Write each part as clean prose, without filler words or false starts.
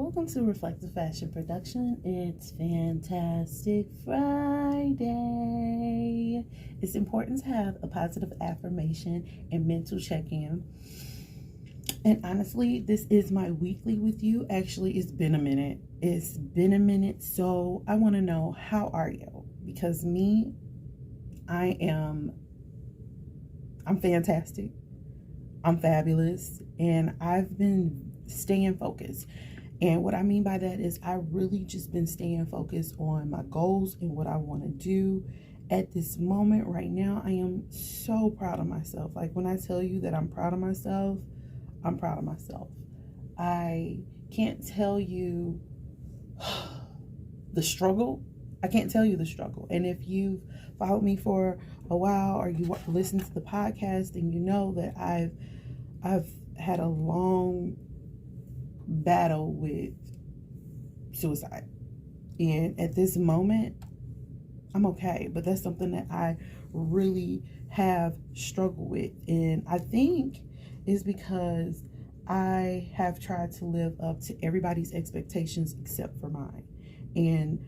Welcome to Reflective Fashion Production. It's Fantastic Friday. It's important to have a positive affirmation and mental check-in. And honestly, this is my weekly with you. Actually, it's been a minute. So I want to know, how are you? Because I'm fantastic. I'm fabulous. And I've been staying focused. And what I mean by that is I really just been staying focused on my goals and what I want to do at this moment right now. I am so proud of myself. Like, when I tell you that I'm proud of myself, I'm proud of myself. I can't tell you the struggle. I can't tell you the struggle. And if you've followed me for a while, or you listen to the podcast, then you know that I've had a long battle with suicide, and at this moment I'm okay, but that's something that I really have struggled with, and I think is because I have tried to live up to everybody's expectations except for mine. And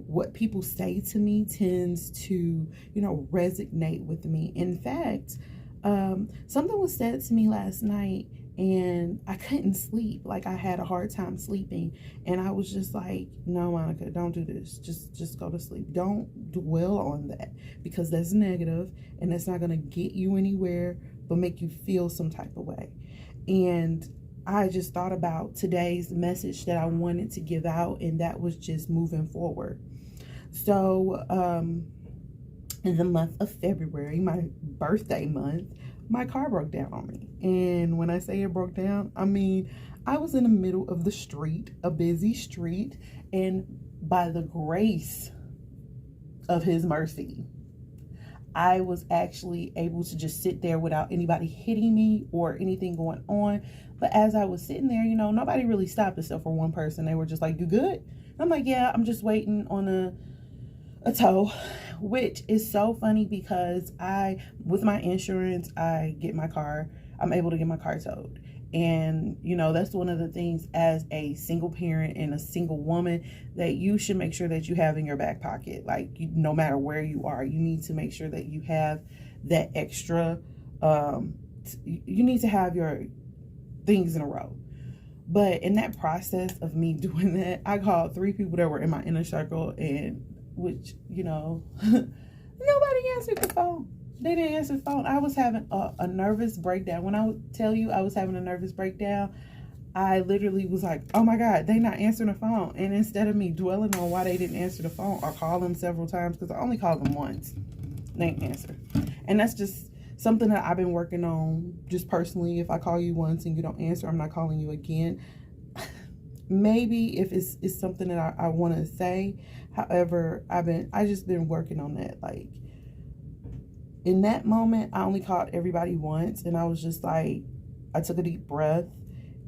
what people say to me tends to resonate with me. In fact, something was said to me last night, and I couldn't sleep. Like, I had a hard time sleeping, and I was just like, no, Monica, don't do this. Just go to sleep. Don't dwell on that, because that's negative, and that's not going to get you anywhere but make you feel some type of way. And I just thought about today's message that I wanted to give out, and that was just moving forward. So in the month of February, my birthday month, my car broke down on me. And when I say it broke down, I mean, I was in the middle of the street, a busy street, and by the grace of his mercy, I was actually able to just sit there without anybody hitting me or anything going on. But as I was sitting there, nobody really stopped except for one person. They were just like, "You good?" I'm like, "Yeah, I'm just waiting on a tow," which is so funny because with my insurance, I'm able to get my car towed. And, that's one of the things as a single parent and a single woman that you should make sure that you have in your back pocket. Like, no matter where you are, you need to make sure that you have that extra, you need to have your things in a row. But in that process of me doing that, I called 3 people that were in my inner circle, and which, nobody answered the phone. They didn't answer the phone. I was having a nervous breakdown. When I would tell you I was having a nervous breakdown, I literally was like, oh my God, they not answering the phone. And instead of me dwelling on why they didn't answer the phone or call them several times, because I only called them once, they didn't answer. And that's just something that I've been working on just personally. If I call you once and you don't answer, I'm not calling you again. Maybe if it's something that I want to say. However, I just been working on that. Like, in that moment, I only called everybody once, and I was just like, I took a deep breath,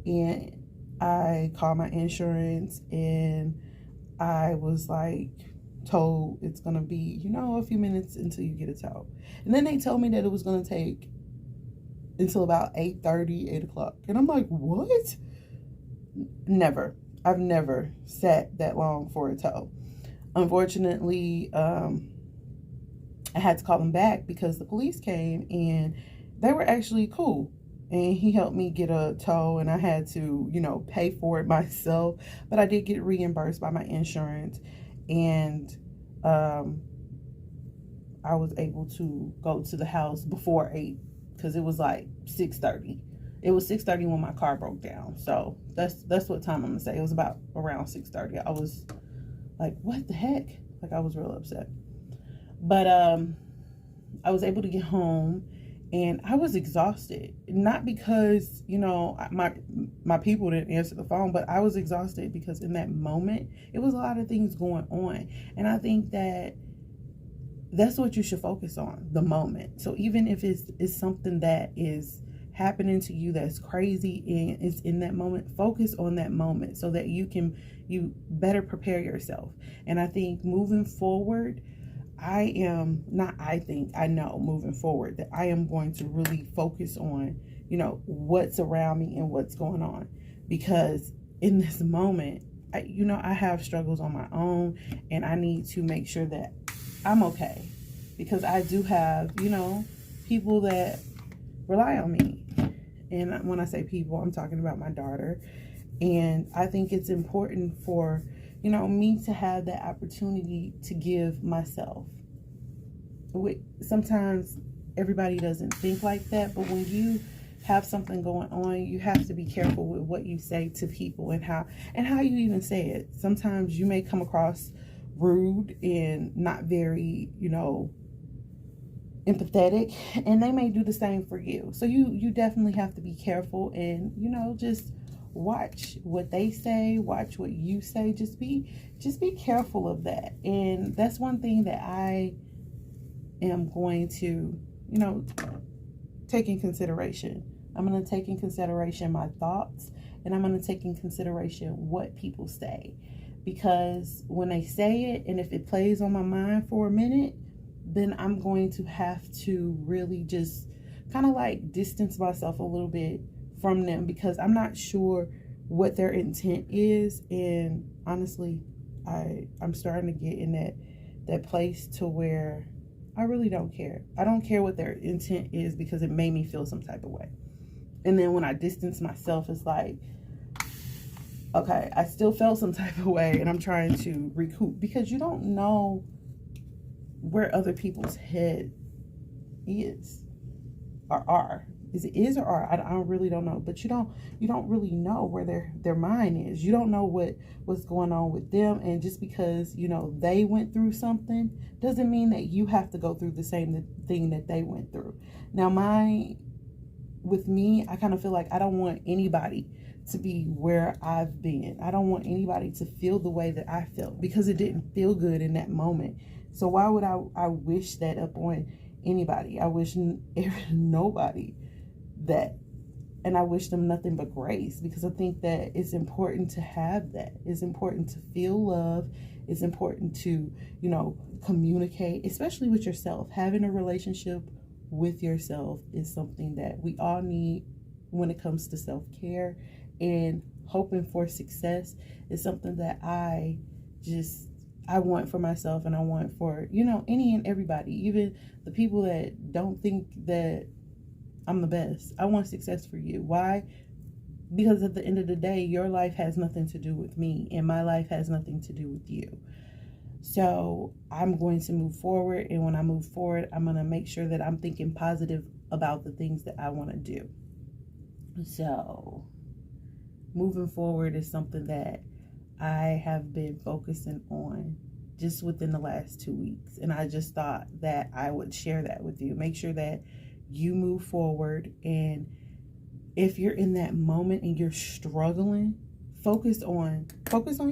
and I called my insurance, and I was like told it's gonna be, a few minutes until you get a tow. And then they told me that it was gonna take until about 8:30, 8 o'clock. And I'm like, what? Never. I've never sat that long for a tow. Unfortunately, I had to call them back because the police came, and they were actually cool. And he helped me get a tow, and I had to, pay for it myself. But I did get reimbursed by my insurance, and I was able to go to the house before 8, because it was like 6:30. It was 6:30 when my car broke down. So that's what time I'm gonna say. It was about around 6:30. I was like, what the heck? Like, I was real upset. But I was able to get home, and I was exhausted. Not because, my people didn't answer the phone, but I was exhausted because in that moment, it was a lot of things going on. And I think that's what you should focus on, the moment. So even if it's something that is happening to you that's crazy and it's in that moment, focus on that moment so that you better prepare yourself. And I think moving forward, I know moving forward that I am going to really focus on, what's around me and what's going on. Because in this moment, I have struggles on my own, and I need to make sure that I'm okay, because I do have, people that rely on me. And when I say people, I'm talking about my daughter. And I think it's important for, me to have that opportunity to give myself. Sometimes everybody doesn't think like that, but when you have something going on, you have to be careful with what you say to people, and how you even say it. Sometimes you may come across rude and not very, empathetic, and they may do the same for you. So you definitely have to be careful, and just watch what they say, watch what you say. Just be careful of that. And that's one thing that I am going to, take in consideration. I'm going to take in consideration my thoughts, and I'm going to take in consideration what people say, because when they say it, and if it plays on my mind for a minute, then I'm going to have to really just kind of like distance myself a little bit from them, because I'm not sure what their intent is. And honestly, I'm starting to get in that place to where I really don't care. I don't care what their intent is, because it made me feel some type of way. And then when I distance myself, it's like, okay, I still felt some type of way, and I'm trying to recoup, because you don't know where other people's head is or are. Is it is or are? I really don't know. But you don't really know where their mind is. You don't know what's going on with them. And just because they went through something doesn't mean that you have to go through the same thing that they went through. Now, with me, I kind of feel like I don't want anybody to be where I've been. I don't want anybody to feel the way that I felt, because it didn't feel good in that moment. So why would I wish that upon anybody? I wish nobody that. And I wish them nothing but grace, because I think that it's important to have that. It's important to feel love. It's important to, communicate, especially with yourself. Having a relationship with yourself is something that we all need when it comes to self-care, and hoping for success is something that I want for myself, and I want for, any and everybody, even the people that don't think that I'm the best. I want success for you. Why? Because at the end of the day, your life has nothing to do with me, and my life has nothing to do with you. So I'm going to move forward, and when I move forward, I'm going to make sure that I'm thinking positive about the things that I want to do. So moving forward is something that I have been focusing on just within the last 2 weeks. And I just thought that I would share that with you. Make sure that you move forward. And if you're in that moment and you're struggling, focus on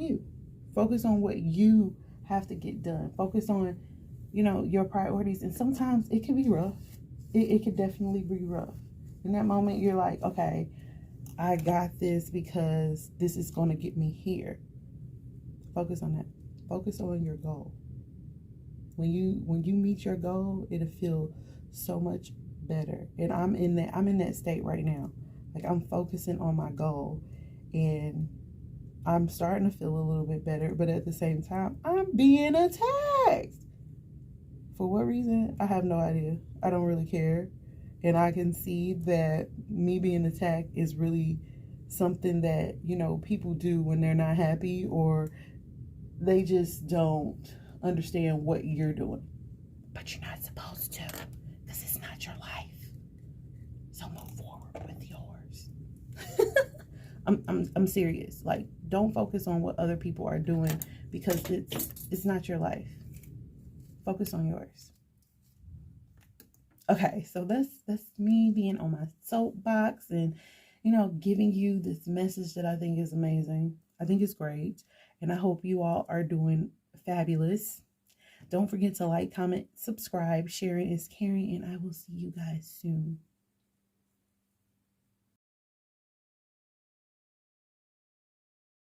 you. Focus on what you have to get done. Focus on, your priorities. And sometimes it can be rough. It can definitely be rough. In that moment, you're like, okay, I got this, because this is going to get me here. Focus on that. Focus on your goal. When you meet your goal, it'll feel so much better. And I'm in that state right now. Like, I'm focusing on my goal, and I'm starting to feel a little bit better, but at the same time, I'm being attacked. For what reason? I have no idea. I don't really care. And I can see that me being attacked is really something that, people do when they're not happy, or they just don't understand what you're doing. But you're not supposed to, because it's not your life. So move forward with yours. I'm serious. Like, don't focus on what other people are doing, because it's not your life. Focus on yours. Okay, so that's me being on my soapbox, and giving you this message that I think is amazing. I think it's great, and I hope you all are doing fabulous. Don't forget to like, comment, subscribe. Sharing is caring, and I will see you guys soon.